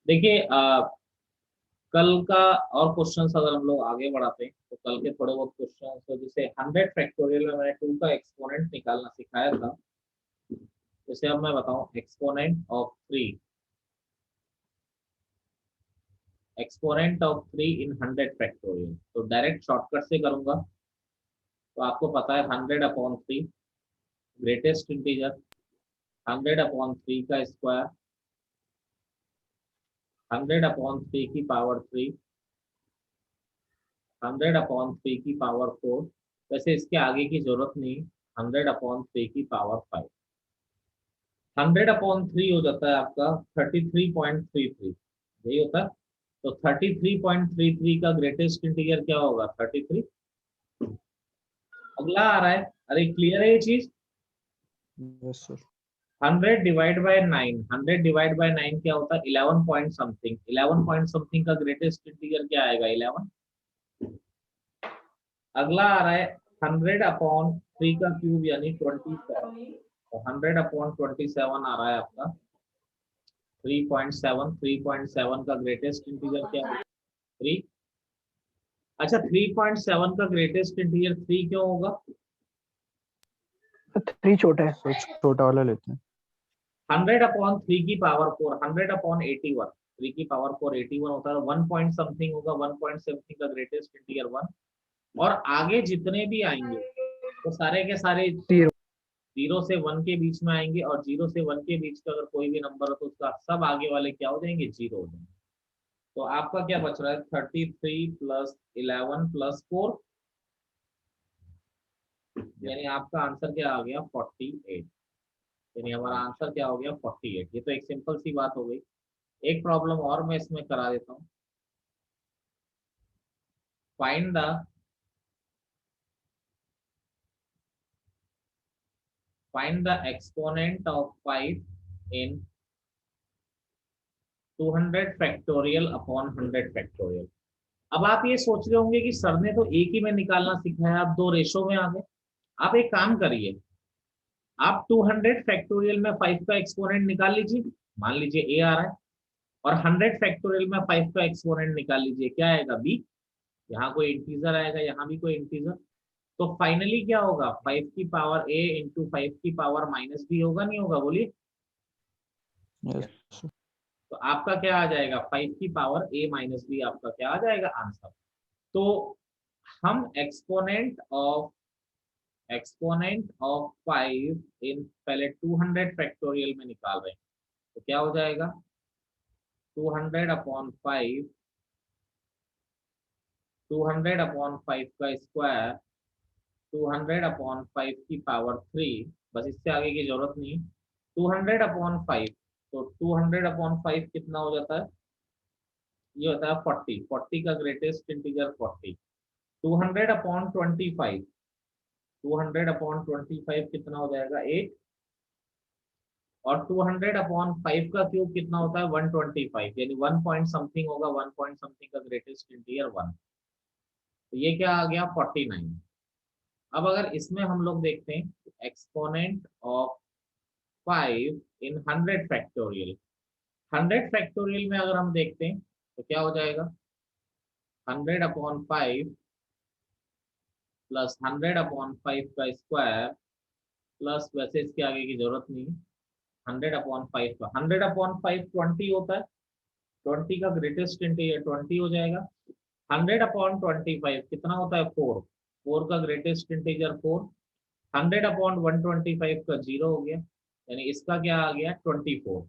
देखिए कल का और क्वेश्चंस अगर हम लोग आगे बढ़ाते हैं तो कल के थोड़े बहुत क्वेश्चन, तो जैसे 100 फैक्टोरियल में मैंने 2 का एक्सपोनेंट निकालना सिखाया था। जैसे अब मैं बताऊं exponent of 3, exponent of 3 in 100 factorial, तो डायरेक्ट शॉर्टकट से करूंगा। तो आपको पता है 100/3 ग्रेटेस्ट इंटीजर, 100/3 का स्क्वायर, 100/3 की पावर 3, 100/3 की पावर 4। वैसे इसके आगे की जरूरत नहीं, 100/3 की पावर 5। 100/3 हो जाता है आपका 33.33, यही होता है। तो 33.33 का ग्रेटेस्ट इंटीजर क्या होगा? 33। अगला आ रहा है, अरे क्लियर है ये चीज? Yes sir. 100/9, 100/9 क्या होता है? 11 पॉइंट समथिंग, 11 पॉइंट समथिंग का ग्रेटेस्ट इंटीजर क्या आएगा? 11। अगला आ रहा है 100/3 का क्यूब यानी 27, तो 100/27 आ रहा है आपका 3.7। 3.7 का ग्रेटेस्ट इंटीजर क्या होगा? 3। अच्छा 3.7 का ग्रेटेस्ट इंटीजर 3 क्यों होगा? 3 छोटा है। सर छोटा वाला लेते हैं। 100/3 की पावर 4, 100/81, 3 की पावर 4 81 होता है, 1 पॉइंट समथिंग होगा, 1 पॉइंट समथिंग का ग्रेटेस्ट इंटीजर 1। और आगे जितने भी आएंगे वो सारे के सारे 0 0 से 1 के बीच में आएंगे, और 0 से 1 के बीच का अगर कोई भी नंबर हो तो उसका सब आगे वाले क्या हो जाएंगे? 0 हो जाएंगे। तो आपका क्या बच रहा है? 33 प्लस 11 प्लस 4, यानी आपका आंसर क्या आ गया? 48। यानी हमारा आंसर क्या हो गया? 48। ये तो एक सिंपल सी बात हो गई। एक प्रॉब्लम और मैं इसमें करा देता हूँ। Find the exponent of 5 in 200 factorial upon 100 factorial. अब आप ये सोच रहे होंगे कि सर ने तो एक ही में निकालना सिखाया, आप दो रेशो में आ गए। आप एक काम करिए, आप 200 फैक्टोरियल में 5 का एक्सपोनेंट निकाल लीजिए। मान लीजिए ए आ रहा है, और 100 फैक्टोरियल में 5 का एक्सपोनेंट निकाल लीजिए, क्या आएगा? बी। यहाँ कोई इंटीजर आएगा, यहाँ भी कोई इंटीजर। तो फाइनली क्या होगा? 5 की पावर ए इंटू 5 की पावर माइनस बी होगा, नहीं होगा? बोलिए। Yes sir. तो आपका क्या आ जाएगा? 5 की पावर ए माइनस बी आपका क्या आ जाएगा? आंसर। तो हम एक्सपोनेंट ऑफ 5 इन पहले 200 फैक्टोरियल में निकाल रहे हैं, तो क्या हो जाएगा? 200/5, 200/5 का स्क्वायर, 200/5 की पावर 3। बस इससे आगे की जरूरत नहीं। 200/5, तो 200/5 कितना हो जाता है? ये होता है 40। 40 का ग्रेटेस्ट इंटीजर 40। 200/25, 200/25 कितना हो जाएगा? 8। और 200/5 का क्यूब कितना होता है? 125, यानी 1 पॉइंट समथिंग होगा, 1 पॉइंट समथिंग का ग्रेटेस्ट इंटीजर 1। तो ये क्या आ गया? 49। अब अगर इसमें हम लोग देखते हैं exponent of 5 in 100 factorial, 100 factorial में अगर हम देखते हैं तो क्या हो जाएगा? 100/5 प्लस 100/5 का स्क्वायर, प्लस वैसे इसके आगे की जरूरत नहीं, 100/5 का 100/5 20 होता है, 20 का ग्रेटेस्ट इंटीजर 20 हो जाएगा। 100/25 कितना होता है? 4। 4 का ग्रेटेस्ट इंटीजर 4। 100/125 का 0 हो गया, यानी इसका क्या आ गया? 24।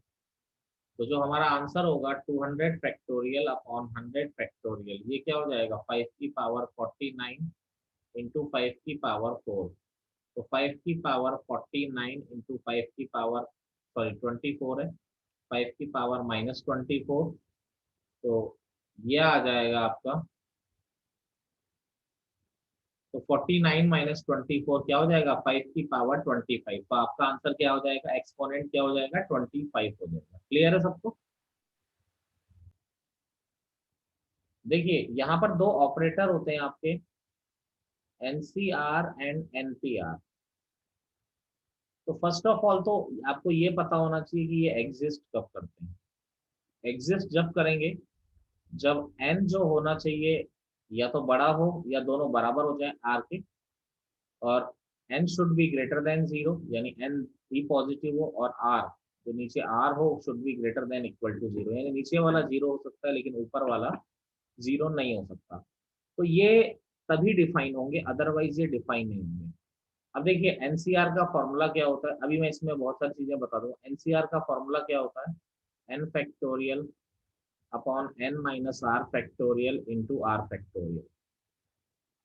तो जो हमारा आंसर होगा 200 फैक्टोरियल अपॉन 100 फैक्टोरियल, ये क्या हो जाएगा? 5 की पावर 49 इंटू 5 की पावर 4। तो 5 की पावर 49 इंटू 5 की पावर, सॉरी 24 है, 5 की पावर -24। तो ये आ जाएगा आपका, तो 49 -24 क्या हो जाएगा? 5 की पावर 25। तो आपका आंसर क्या हो जाएगा? एक्सपोनेंट क्या हो जाएगा? 25 हो जाएगा। क्लियर है सबको? देखिए यहाँ पर दो ऑपरेटर होते हैं आपके, एनसीआर एंड एनपीआर। तो फर्स्ट ऑफ ऑल तो आपको ये पता होना चाहिए कि ये एग्जिस्ट कब करते हैं। एग्जिस्ट जब करेंगे जब n जो होना चाहिए या तो बड़ा हो या दोनों बराबर हो जाए r के, और n should be greater then 0, यानी n भी पॉजिटिव हो, और r जो नीचे r हो should be greater than equal to 0, यानी नीचे वाला 0 हो सकता है लेकिन ऊपर वाला 0 नहीं हो सकता। तो ये तभी डिफाइन होंगे, अदरवाइज ये डिफाइन नहीं होंगे। अब देखिए एनसीआर का फॉर्मूला क्या होता है, अभी मैं इसमें बहुत सारी चीजें बता दूं। एनसीआर का फॉर्मूला क्या होता है, N factorial upon N minus R factorial into R factorial.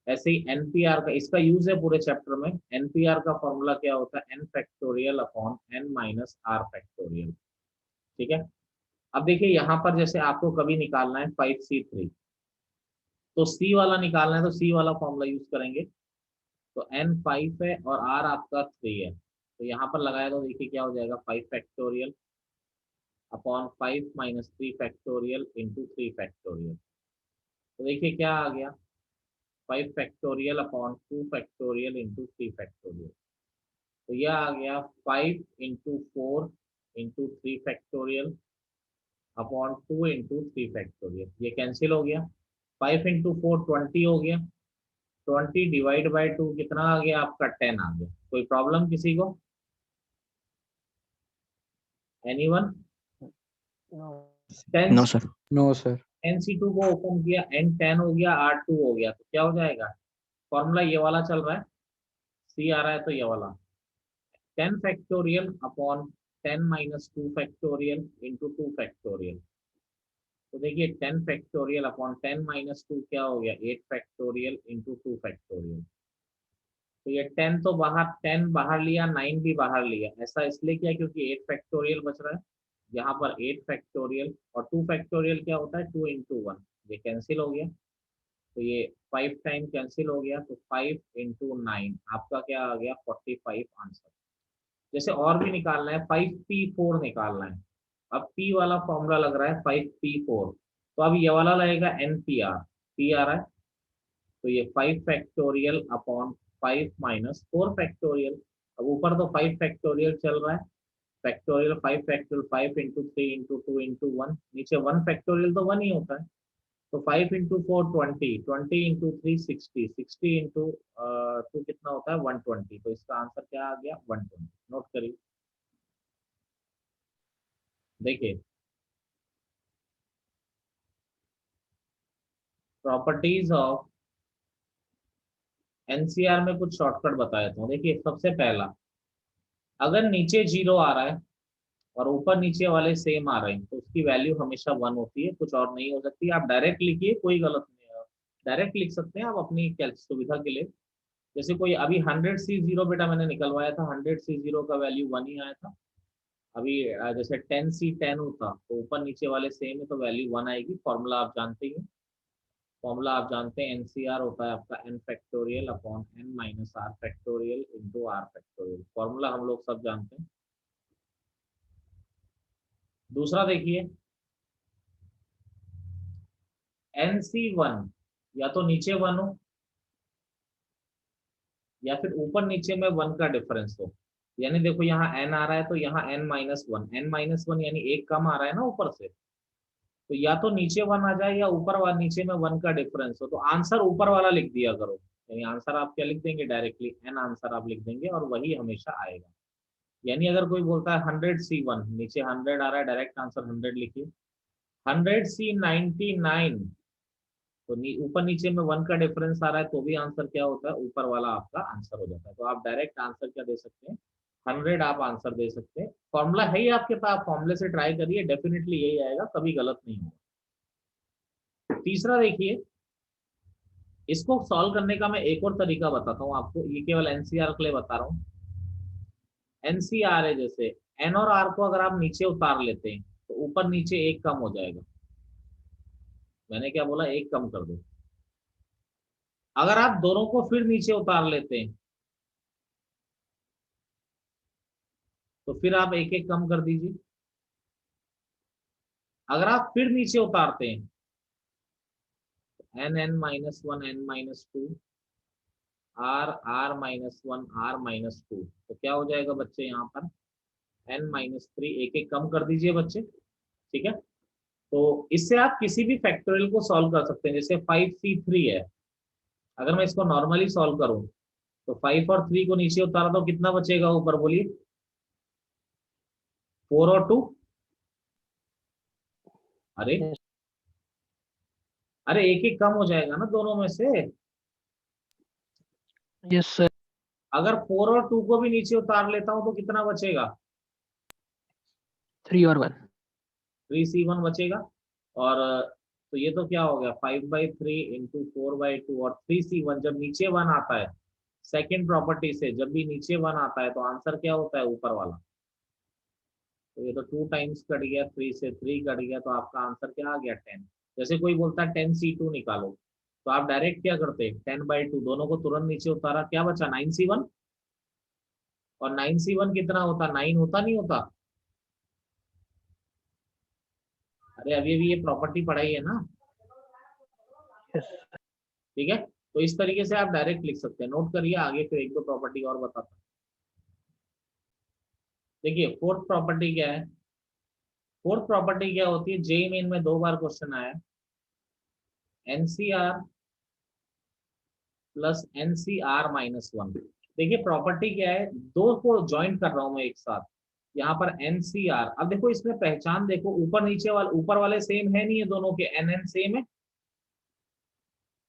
ऐसे ही एनपीआर का, इसका यूज है पूरे चैप्टर में। एनपीआर का फॉर्मूला क्या होता है, N factorial upon N minus R factorial. ठीक है। अब देखिए यहाँ पर जैसे आपको कभी निकालना है 5c3, तो सी वाला निकालना है तो सी वाला फॉर्मूला यूज करेंगे। तो एन 5 है और आर आपका 3 है, तो यहाँ पर लगाया तो देखिए क्या हो जाएगा, 5 factorial upon 5 minus 3 factorial into 3 factorial. तो देखिए क्या आ गया, 5 factorial upon 2 factorial into 3 factorial. तो यह आ गया 5 into 4 into 3 factorial upon 2 into 3 factorial. ये कैंसिल हो गया। 5 इंटू 4 20 हो गया, 20 डिवाइड बाई 2 कितना आ गया आपका, 10 आ गया। कोई प्रॉब्लम किसी को, anyone? Ten no sir. No sir. NC2 को ओपन किया, N10 हो गया, R2 हो गया, तो क्या हो जाएगा, फॉर्मूला ये वाला चल रहा है, C आ रहा है तो ये वाला 10 factorial upon 10 minus 2 factorial into 2 factorial. तो देखिए 10 फैक्टोरियल अपॉन 10 माइनस 2 क्या हो गया, 8 फैक्टोरियल इंटू 2 फैक्टोरियल। तो ये 10 तो बाहर, 10 बाहर लिया, 9 भी बाहर लिया। ऐसा इसलिए किया क्योंकि 8 फैक्टोरियल बच रहा है, यहाँ पर 8 फैक्टोरियल, और 2 फैक्टोरियल क्या होता है, 2 इंटू 1, ये कैंसिल हो गया। तो ये 5 टाइम कैंसिल हो गया, तो 5 इंटू 9 आपका क्या आ गया, 45 आंसर। जैसे और भी निकालना है, 5p4 निकालना है। अब p वाला फॉर्मूला लग रहा है 5p4, तो अब ये वाला लगेगा npr, p आ रहा है, तो ये 5 फैक्टोरियल अपॉन 5 माइनस 4 फैक्टोरियल। अब ऊपर तो 5 फैक्टोरियल चल रहा है, factorial 5 factorial 5 into 3 into 2 into 1, नीचे 1 फैक्टोरियल तो 1 ही होता है। तो 5 इंटू 4 20, 20 इंटू 3 60, 60 इंटू 2 कितना होता है, 120। तो इसका आंसर क्या आ गया, 120। नोट करिए, देखिए प्रॉपर्टीज ऑफ एनसीआर में कुछ शॉर्टकट बता देता हूँ। देखिए सबसे पहला, अगर नीचे 0 आ रहा है और ऊपर नीचे वाले सेम आ रहे हैं तो उसकी वैल्यू हमेशा 1 होती है, कुछ और नहीं हो सकती। आप डायरेक्ट लिखिए, कोई गलत नहीं है, डायरेक्ट लिख सकते हैं आप अपनी सुविधा के लिए। जैसे कोई अभी 100C0 बेटा मैंने निकलवाया था, 100C0 का वैल्यू 1 ही आया था। अभी जैसे 10C10 होता तो ऊपर नीचे वाले सेम है तो वैल्यू 1 आएगी। फॉर्मूला आप जानते ही हैं, फॉर्मूला आप जानते हैं, एनसीआर होता है आपका n factorial upon n minus R factorial into R factorial. Formula हम लोग सब जानते हैं। दूसरा देखिए, NC1 या तो नीचे 1 हो या फिर ऊपर नीचे में 1 का डिफरेंस हो। यानी देखो यहाँ n आ रहा है तो यहाँ n-1, n-1 यानी एक कम आ रहा है ना ऊपर से, तो या तो नीचे 1 आ जाए या ऊपर वाला नीचे में 1 का डिफरेंस हो। तो आंसर ऊपर वाला लिख दिया करो, यानी आंसर आप क्या लिख देंगे, डायरेक्टली n आंसर आप लिख देंगे और वही हमेशा आएगा। यानी अगर कोई बोलता है 100C1, नीचे 100 आ रहा है, डायरेक्ट आंसर 100 लिखिए। 100C99, तो ऊपर नीचे में 1 का डिफरेंस आ रहा है तो भी आंसर क्या होता है, ऊपर वाला आपका आंसर हो जाता है। तो आप डायरेक्ट आंसर क्या दे सकते हैं, 100 आप आंसर दे सकते हैं। फॉर्मूला है ही आपके पास, फॉर्मूले से ट्राई करिए, डेफिनेटली यही आएगा, कभी गलत नहीं होगा। तीसरा देखिए, इसको सॉल्व करने का मैं एक और तरीका बताता हूँ आपको, ये केवल एनसीआर के लिए बता रहा हूँ। एनसीआर है, जैसे एन और आर को अगर आप नीचे उतार लेते हैं तो ऊपर नीचे एक कम हो जाएगा। मैंने क्या बोला, एक कम कर दो। अगर आप दोनों को फिर नीचे उतार लेते हैं तो फिर आप एक एक कम कर दीजिए। अगर आप फिर नीचे उतारते हैं, n-1 n-2 r-1 r-2, तो क्या हो जाएगा बच्चे, यहाँ पर n-3, एक एक कम कर दीजिए बच्चे, ठीक है। तो इससे आप किसी भी फैक्टोरियल को सॉल्व कर सकते हैं। जैसे 5c3 है, अगर मैं इसको नॉर्मली सॉल्व करूं तो 5 और 3 को नीचे उतारा तो कितना बचेगा ऊपर, बोलिए? 4 और 2, अरे Yes. अरे एक एक कम हो जाएगा ना दोनों में से। Yes sir. अगर 4 और 2 को भी नीचे उतार लेता हूं तो कितना बचेगा? 3 और 1. 3c1 बचेगा। और तो ये तो क्या हो गया, 5/3 इंटू 4/2 और 3c1। जब नीचे 1 आता है सेकेंड प्रॉपर्टी से, जब भी नीचे 1 आता है तो आंसर क्या होता है, ऊपर वाला। तो ये तो 2 टाइम्स कट गया, 3 से 3 कट गया, तो आपका आंसर क्या आ गया, 10। जैसे कोई बोलता है 10c2 निकालो, तो आप डायरेक्ट क्या करते, 10/2 दोनों को तुरंत नीचे उतारा, क्या बचा, 9c1। और 9c1 कितना होता, 9 होता नहीं होता? अरे अभी अभी ये प्रॉपर्टी पढ़ाई है ना, Yes. ठीक है। तो इस तरीके से आप डायरेक्ट लिख सकते हैं। नोट करिए, आगे फिर एक दो प्रॉपर्टी और बताता हूं। देखिए फोर्थ प्रॉपर्टी क्या है। फोर्थ प्रॉपर्टी क्या होती है, जेई मेन में 2 बार क्वेश्चन आया है। NCR plus NCR minus 1। देखिए प्रॉपर्टी क्या है, दो को ज्वाइन कर रहा हूं मैं एक साथ। यहाँ पर एनसीआर, अब देखो इसमें पहचान देखो, ऊपर नीचे वाले, ऊपर वाले सेम है नहीं है दोनों के, एन सेम है।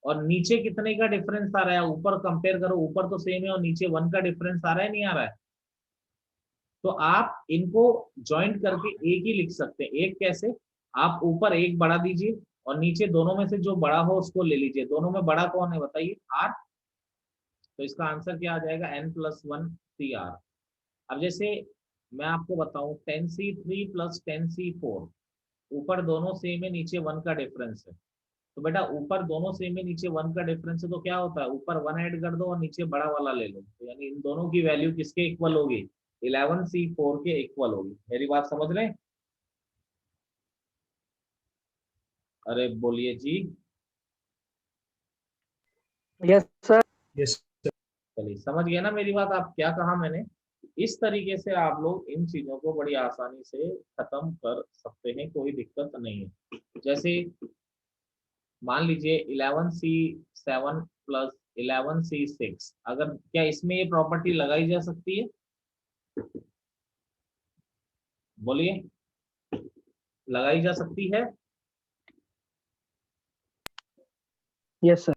और नीचे कितने का डिफरेंस आ रहा है, ऊपर कंपेयर करो, ऊपर तो सेम है और नीचे 1 का डिफरेंस आ रहा है, नहीं आ रहा है? तो आप इनको ज्वाइंट करके एक ही लिख सकते हैं। एक कैसे, आप ऊपर एक बढ़ा दीजिए और नीचे दोनों में से जो बड़ा हो उसको ले लीजिए। दोनों में बड़ा कौन है बताइए, आर। तो इसका आंसर क्या आ जाएगा, n+1 CR। अब जैसे मैं आपको बताऊं 10c3 प्लस 10c4, ऊपर दोनों सेम है, नीचे 1 का डिफरेंस है। तो बेटा ऊपर दोनों सेम है, नीचे 1 का डिफरेंस है, तो क्या होता है, ऊपर 1 ऐड कर दो और नीचे बड़ा वाला ले लो। तो यानी इन दोनों की वैल्यू किसके इक्वल होगी, 11c4 के इक्वल होगी। मेरी बात समझ रहे हैं? अरे बोलिए जी। Yes sir. चलिए समझ गया ना मेरी बात, आप क्या कहा मैंने। इस तरीके से आप लोग इन चीजों को बड़ी आसानी से खत्म कर सकते हैं, कोई दिक्कत नहीं है। जैसे मान लीजिए 11c7 प्लस 11c6, अगर क्या इसमें ये प्रॉपर्टी लगाई जा सकती है, बोलिए, लगाई जा सकती है? Yes sir.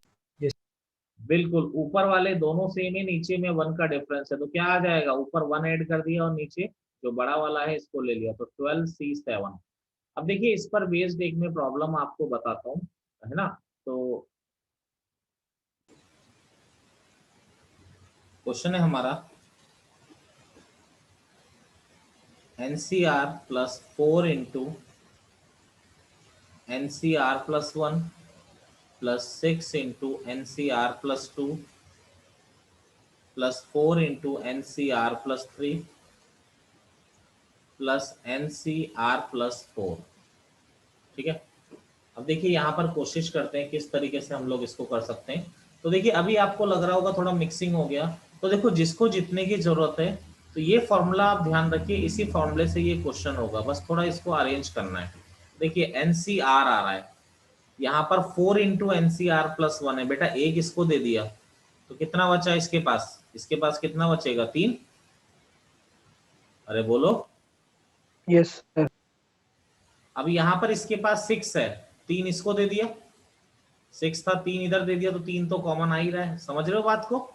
बिल्कुल, ऊपर वाले दोनों सेम है, नीचे में 1 का डिफरेंस है, तो क्या आ जाएगा, ऊपर 1 ऐड कर दिया और नीचे जो बड़ा वाला है इसको ले लिया, तो 12c7। अब देखिए इस पर बेस्ड एक में प्रॉब्लम आपको बताता हूँ, है ना। तो क्वेश्चन है हमारा, NCR plus 4 into NCR plus 1 plus 6 into NCR plus 2 plus 4 into NCR plus 3 plus NCR plus 4। ठीक है। अब देखिए यहाँ पर कोशिश करते हैं किस तरीके से हम लोग इसको कर सकते हैं। तो देखिए अभी आपको लग रहा होगा थोड़ा मिक्सिंग हो गया, तो देखो जिसको जितने की जरूरत है, तो ये फॉर्मूला आप ध्यान रखिए, इसी फॉर्मूले से ये क्वेश्चन होगा, बस थोड़ा इसको अरेंज करना है। देखिए NCR आ रहा है, यहाँ पर 4 इंटू NCR प्लस 1 है, बेटा एक इसको दे दिया तो कितना बचा इसके पास, इसके पास कितना बचेगा, 3। अरे बोलो। Yes sir. अब यहाँ पर इसके पास 6 है, 3 इसको दे दिया, 6 था 3 इधर दे दिया, तो 3 तो कॉमन आ ही रहा है। समझ रहे हो बात को?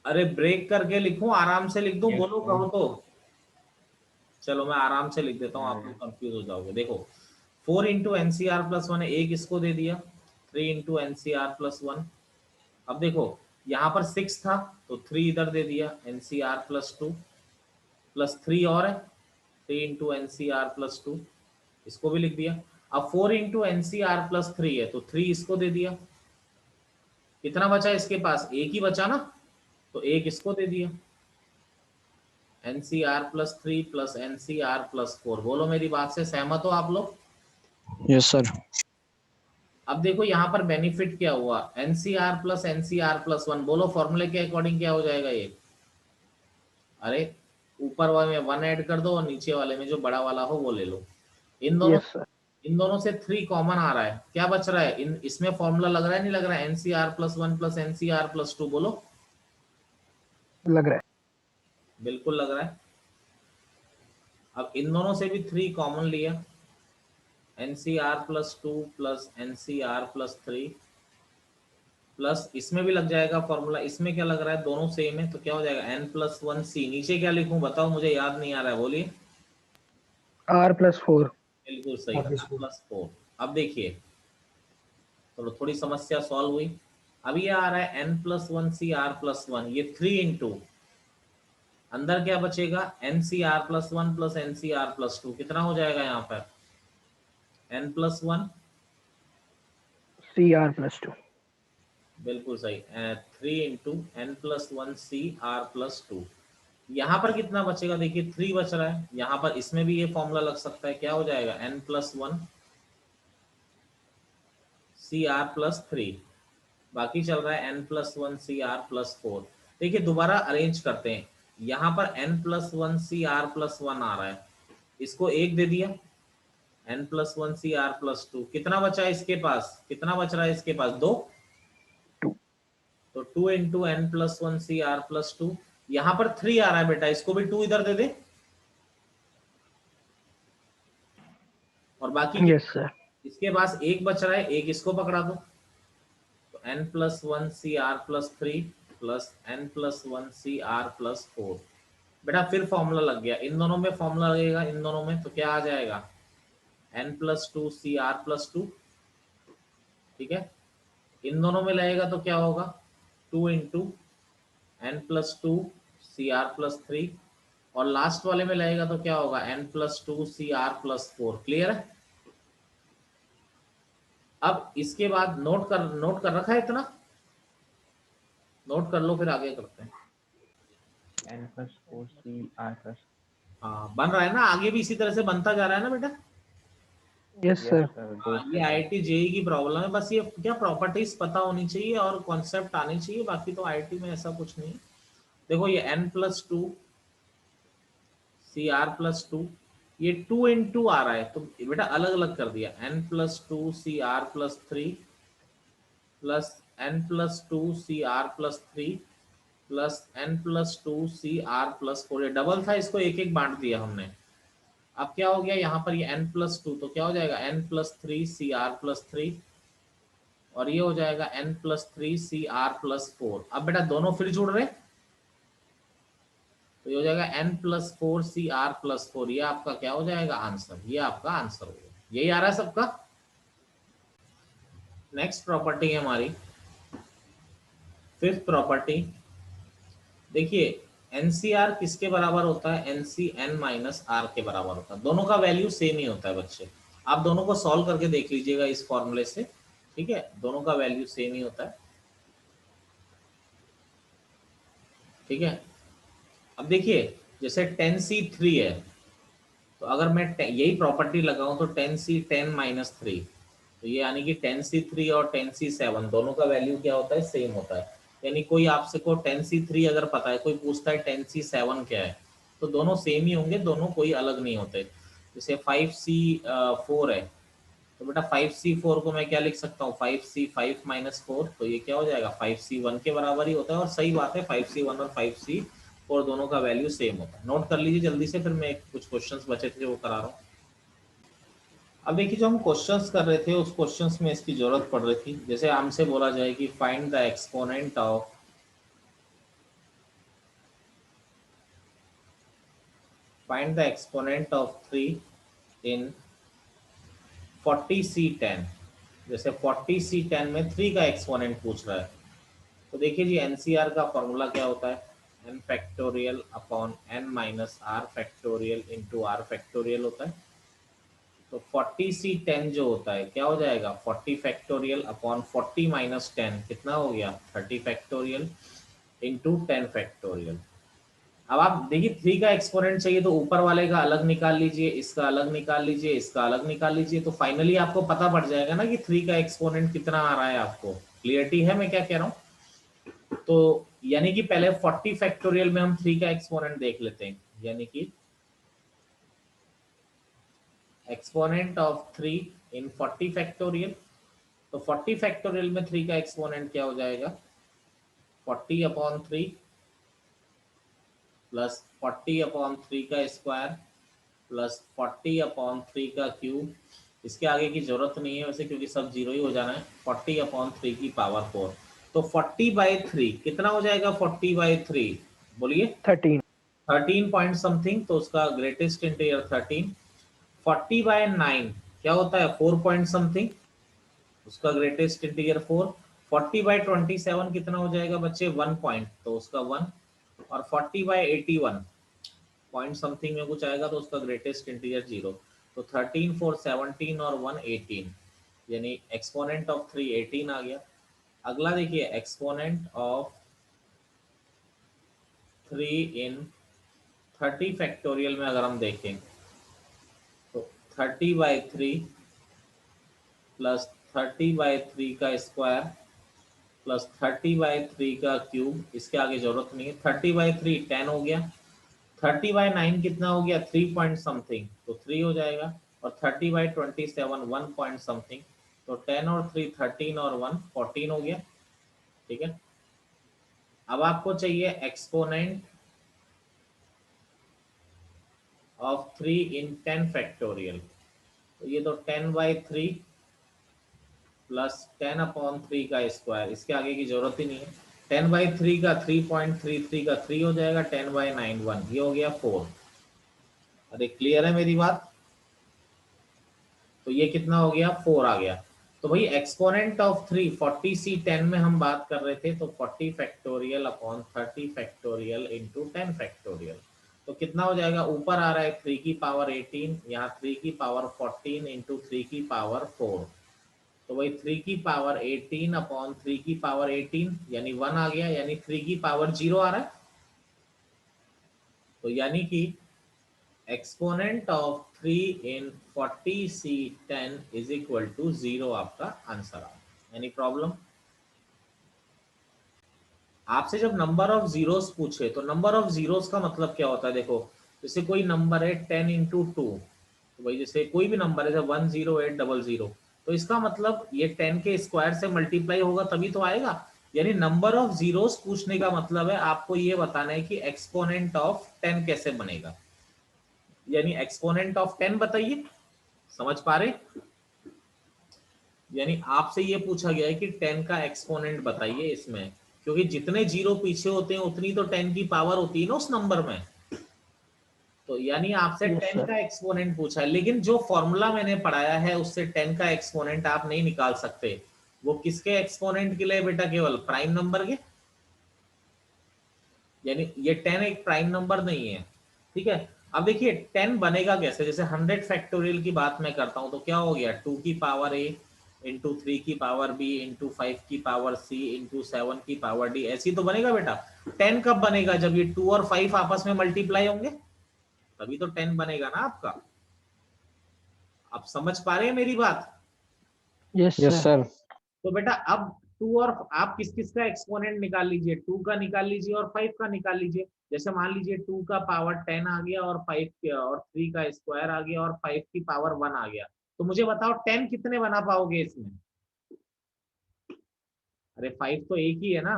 अरे ब्रेक करके लिखूं, आराम से लिख दूं, बोलो कहो तो। चलो मैं आराम से लिख देता हूँ, आप लोग कंफ्यूज हो जाओगे। देखो 4 इंटू NCR प्लस 1 है, एक इसको दे दिया, 3 इंटू NCR प्लस 1। अब देखो यहाँ पर 6 था तो 3 इधर दे दिया, NCR प्लस 2 प्लस 3 और है, 3 इंटू NCR प्लस 2, इसको भी लिख दिया। अब 4 इंटू NCR प्लस 3 है तो 3 इसको दे दिया, कितना बचा इसके पास, एक ही बचा ना, तो एक इसको दे दिया, NCR plus 3 plus NCR plus 4। बोलो मेरी बात से सहमत हो आप लोग? Yes sir. अब देखो यहाँ पर बेनिफिट क्या हुआ, NCR प्लस NCR प्लस 1, बोलो फॉर्मूले के अकॉर्डिंग क्या हो जाएगा ये, अरे ऊपर वाले में 1 ऐड कर दो और नीचे वाले में जो बड़ा वाला हो वो ले लो। इन दोनों Yes, sir. इन दोनों से 3 कॉमन आ रहा है, क्या बच रहा है? इसमें फॉर्मूला लग रहा है नहीं लग रहा है? NCR+1 प्लस NCR+2 बोलो। लग रहा है. बिल्कुल लग रहा है। अब इन दोनों से भी 3 कॉमन लिया, NCR+2 प्लस NCR+3 प्लस इसमें भी लग जाएगा फॉर्मूला। इसमें क्या लग रहा है? दोनों सेम है, तो क्या हो जाएगा? N+1C। नीचे क्या लिखूं बताओ, मुझे याद नहीं आ रहा है, बोलिए। R+4. बिल्कुल सही, R+4। अब देखिए, तो थोड़ी समस्या सॉल्व हुई। अब ये आ रहा है N+1CR+1, ये 3 इंटू अंदर क्या बचेगा? NCR+1 plus NCR+2। कितना हो जाएगा यहाँ पर? N+1, CR+2. बिल्कुल सही, 3 इंटू N+1CR+2। यहाँ पर कितना बचेगा? देखिए 3 बच रहा है, यहाँ पर इसमें भी ये फॉर्मूला लग सकता है। क्या हो जाएगा? N+1CR+3। बाकी चल रहा है N+1CR+4। देखिए दोबारा अरेंज करते हैं। यहाँ पर N+1CR+1 आ रहा है, इसको 1 दे दिया। N+1CR+2 कितना बचा है इसके पास? कितना बच रहा है इसके पास? 2। 2. तो 2 इंटू N+1CR+2। यहाँ पर 3 आ रहा है बेटा, इसको भी 2 इधर दे दे। और बाकी Yes, sir. इसके पास 1 बच रहा है, 1 इसको पकड़ा दो। तो N+1CR+3 प्लस N+1CR+4। बेटा फिर फॉर्मूला लग गया, इन दोनों में फॉर्मूला लगेगा, इन दोनों में, तो क्या आ जाएगा? N+2CR+2। ठीक है, इन दोनों में लगेगा तो क्या होगा? 2 इंटू N+2CR+3। और लास्ट वाले में लगेगा तो क्या होगा? N+2CR+4। क्लियर है? अब इसके बाद नोट कर रखा है इतना? नोट कर लो, फिर आगे करते हैं। N+4CR+. हाँ बन रहा है ना, आगे भी इसी तरह से बनता जा रहा है ना बेटा। Yes, Yes, sir. sir. हाँ, ये IIT JEE की प्रॉब्लम है, बस ये क्या प्रॉपर्टीज पता होनी चाहिए और कॉन्सेप्ट आनी चाहिए, बाकी तो IIT में ऐसा कुछ नहीं है। देखो ये N+2CR+2, ये 2 इंटू आ रहा है, तो बेटा अलग अलग कर दिया। N+2CR+3 plus N+2CR+3 plus N+2CR+4। ये डबल था, इसको एक एक बांट दिया हमने। अब क्या हो गया यहाँ पर? ये N+2, तो क्या हो जाएगा? N+3CR+3। और ये हो जाएगा N+3CR+4। अब बेटा दोनों फिर जुड़ रहे, तो ये हो जाएगा N+4CR+4। ये आपका क्या हो जाएगा? आंसर। ये आपका आंसर होगा। यही आ रहा है सबका? नेक्स्ट प्रॉपर्टी है हमारी, फिफ्थ प्रॉपर्टी। देखिए NCR किसके बराबर होता है? NCN-R के बराबर होता है। दोनों का वैल्यू सेम ही होता है बच्चे, आप दोनों को सॉल्व करके देख लीजिएगा इस फॉर्मूले से। ठीक है, दोनों का वैल्यू सेम ही होता है। ठीक है, अब देखिए जैसे 10C3 है, तो अगर मैं यही प्रॉपर्टी लगाऊं तो 10C10-3, तो ये यानी कि 10C3 और 10C7 दोनों का वैल्यू क्या होता है? सेम होता है। यानी कोई आपसे को 10C3 अगर पता है, कोई पूछता है 10C7 क्या है, तो दोनों सेम ही होंगे, दोनों कोई अलग नहीं होते। जैसे 5C4 है, तो बेटा 5C4 को मैं क्या लिख सकता हूँ? 5C5-4, तो ये क्या हो जाएगा? 5C1 के बराबर ही होता है। और सही बात है, 5C1 और 5C4 दोनों का वैल्यू सेम होता है। नोट कर लीजिए जल्दी से, फिर मैं कुछ क्वेश्चंस बचे थे वो करा रहा हूँ। अब देखिए जो हम क्वेश्चंस कर रहे थे, उस क्वेश्चंस में इसकी जरूरत पड़ रही थी। जैसे हमसे बोला जाए कि फाइंड द एक्सपोनेंट ऑफ 3 इन 40C10। जैसे 40C10 में 3 का एक्सपोनेंट पूछ रहा है, तो देखिए जी NCR का फॉर्मूला क्या होता है? n factorial upon n minus R factorial into R factorial होता है। तो 40C10 जो होता है क्या हो जाएगा? 40 फैक्टोरियल अपॉन 40 माइनस 10 कितना हो गया? 30 फैक्टोरियल इंटू 10 फैक्टोरियल। अब आप देखिए 3 का एक्सपोनेंट चाहिए, तो ऊपर वाले का अलग निकाल लीजिए, इसका अलग निकाल लीजिए, इसका अलग निकाल लीजिए, तो फाइनली आपको पता पड़ जाएगा ना कि 3 का एक्सपोनेंट कितना आ रहा है। आपको क्लियरिटी है मैं क्या कह रहा हूँ? तो यानी कि पहले 40 फैक्टोरियल में हम 3 का एक्सपोनेंट देख लेते हैं। यानी कि एक्सपोनेंट ऑफ 3 इन 40 फैक्टोरियल। तो 40 फैक्टोरियल में 3 का एक्सपोनेंट क्या हो जाएगा, 40/3 प्लस 40/3 का स्क्वायर प्लस 40/3 का क्यूब। इसके आगे की जरूरत नहीं है वैसे, क्योंकि सब जीरो ही हो जाना है। 40/3 की पावर 4, तो 40/3 कितना हो जाएगा, 40/3 बोलिए 13। 13 पॉइंट समथिंग, तो उसका ग्रेटेस्ट इंटीजर 13। 40/9 क्या होता है, 4 पॉइंट समथिंग, उसका ग्रेटेस्ट इंटीजर 4। 40/27 कितना हो जाएगा बच्चे, 1 पॉइंट, तो उसका 1। और 40/81 पॉइंट समथिंग में कुछ आएगा तो उसका ग्रेटेस्ट इंटीजर 0। तो 13 4 17 और 1 18, यानी एक्सपोनेंट ऑफ 3 18 आ गया। अगला देखिए, एक्सपोनेंट ऑफ 3 इन 30 फैक्टोरियल में अगर हम देखें तो 30/3 प्लस 30/3 का स्क्वायर प्लस 30/3 का क्यूब। इसके आगे जरूरत नहीं है। 30/3 10 हो गया। 30/9 कितना हो गया, 3 पॉइंट समथिंग, तो 3 हो जाएगा। और 30/27 1 पॉइंट समथिंग, तो 10 और 3 13 और 1 14 हो गया। ठीक है, अब आपको चाहिए एक्सपोनेंट ऑफ 3 इन 10 फैक्टोरियल। तो ये तो 10/3 प्लस 10/3 का स्क्वायर, इसके आगे की जरूरत ही नहीं है। 10/3 का 3.33 का 3 हो जाएगा। 10/9 1, ये हो गया 4। अरे क्लियर है मेरी बात, तो ये कितना हो गया, 4 आ गया। तो भाई एक्सपोनेंट ऑफ 3 40C10 में हम बात कर रहे थे, तो 40 factorial upon 30 factorial into 10 factorial. तो कितना हो जाएगा, ऊपर आ रहा है 3 की पावर 18, यहाँ 3 की पावर 14 इंटू 3 की पावर 4। तो वही 3 की पावर 18 अपॉन 3 की पावर 18 यानी 1 आ गया, यानी 3 की पावर 0 आ रहा है। तो यानी कि एक्सपोनेंट ऑफ 3 इन 40C10 इज इक्वल टू 0 आपका आंसर आ गया। Any problem? आपसे जब नंबर ऑफ जीरोस पूछे तो नंबर ऑफ जीरोस का मतलब क्या होता है, देखो जैसे कोई नंबर है 10 इंटू 2, तो भाई जैसे कोई भी नंबर है जैसे 10800, तो इसका मतलब ये 10 के स्क्वायर से मल्टीप्लाई होगा तभी तो आएगा। यानी नंबर ऑफ जीरोस पूछने का मतलब है आपको ये बताना है कि एक्सपोनेंट ऑफ 10 कैसे बनेगा। यानी एक्सपोनेंट ऑफ 10 बताइए, समझ पा रहे? यानी आपसे ये पूछा गया है कि 10 का एक्सपोनेंट बताइए इसमें, क्योंकि जितने जीरो पीछे होते हैं उतनी तो 10 की पावर होती है ना उस नंबर में। तो यानी आपसे यस 10 सर। का एक्सपोनेंट पूछा है, लेकिन जो फॉर्मूला मैंने पढ़ाया है उससे 10 का एक्सपोनेंट आप नहीं निकाल सकते। वो किसके एक्सपोनेंट के लिए बेटा, केवल प्राइम नंबर के। यानी ये 10 एक प्राइम नंबर नहीं है। ठीक है, अब देखिए 10 बनेगा कैसे, जैसे 100 फैक्टोरियल की बात मैं करता हूं तो क्या हो गया, 2 की पावर a इंटू 3 की पावर b इंटू 5 की पावर c इंटू 7 की पावर d, ऐसी तो बनेगा बेटा। 10 कब बनेगा, जब ये 2 और 5 आपस में मल्टीप्लाई होंगे, तभी तो 10 बनेगा ना आपका। आप समझ पा रहे हैं मेरी बात? Yes yes sir. सर। तो बेटा अब 2 और आप किस किस का एक्सपोनेंट निकाल लीजिए, 2 का निकाल लीजिए और 5 का निकाल लीजिए। जैसे मान लीजिए 2 का पावर 10 आ गया और 5 और 3 का स्क्वायर आ गया और 5 की पावर 1 आ गया। तो मुझे बताओ 10 कितने बना पाओगे इसमें? अरे 5 तो एक ही है ना,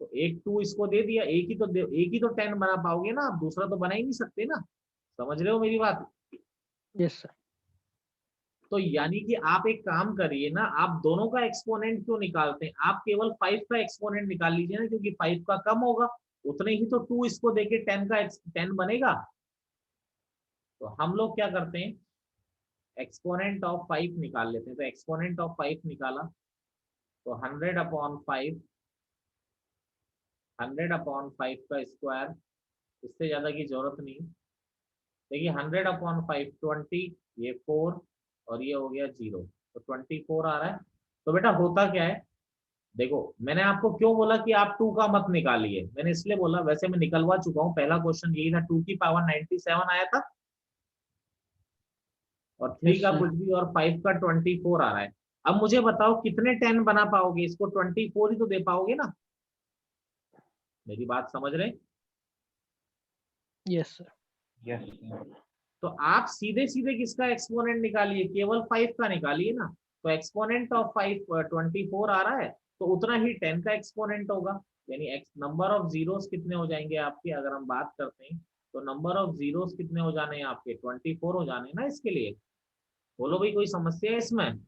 तो एक 2 इसको दे दिया, एक ही तो 10 बना पाओगे ना, आप दूसरा तो बना ही नहीं सकते ना। समझ रहे हो मेरी बात? Yes sir. तो यानी कि आप एक काम करिए ना, आप दोनों का एक्सपोनेंट क्यों निकालते हैं, आप केवल 5 का एक्सपोनेंट निकाल लीजिए ना, क्योंकि 5 का कम होगा उतने ही तो 2 इसको देके 10 का 10 बनेगा। तो हम लोग क्या करते हैं, एक्सपोनेंट ऑफ 5 निकाल लेते हैं। तो एक्सपोनेंट ऑफ 5 निकाला तो 100/5, 100/5 का स्क्वायर, इससे ज्यादा की जरूरत नहीं। देखिए 100/5 20, ये 4 और ये हो गया 0, तो 24 आ रहा है। तो बेटा होता क्या है, देखो मैंने आपको क्यों बोला कि आप 2 का मत निकालिए, मैंने इसलिए बोला, वैसे मैं निकलवा चुका हूँ, पहला क्वेश्चन यही था, 2 की पावर 97 आया था और 3 यस का सर। कुछ भी और 5 का 24 आ रहा है। अब मुझे बताओ कितने 10 बना पाओगे, इसको 24 ही तो दे पाओगे ना, मेरी बात समझ रहे हैं? Yes, sir. Yes. तो आप सीधे सीधे किसका एक्सपोनेंट निकालिए, केवल 5 का निकालिए ना। तो एक्सपोनेंट ऑफ 5 24 आ रहा है, तो उतना ही 10 का एक्सपोनेंट होगा। यानी एक्स नंबर ऑफ जीरोस कितने हो जाएंगे आपके, अगर हम बात करते हैं तो नंबर ऑफ जीरोस कितने हो जाने हैं आपके, 24 हो जाने हैं ना इसके लिए। बोलो भाई कोई समस्या है इसमें?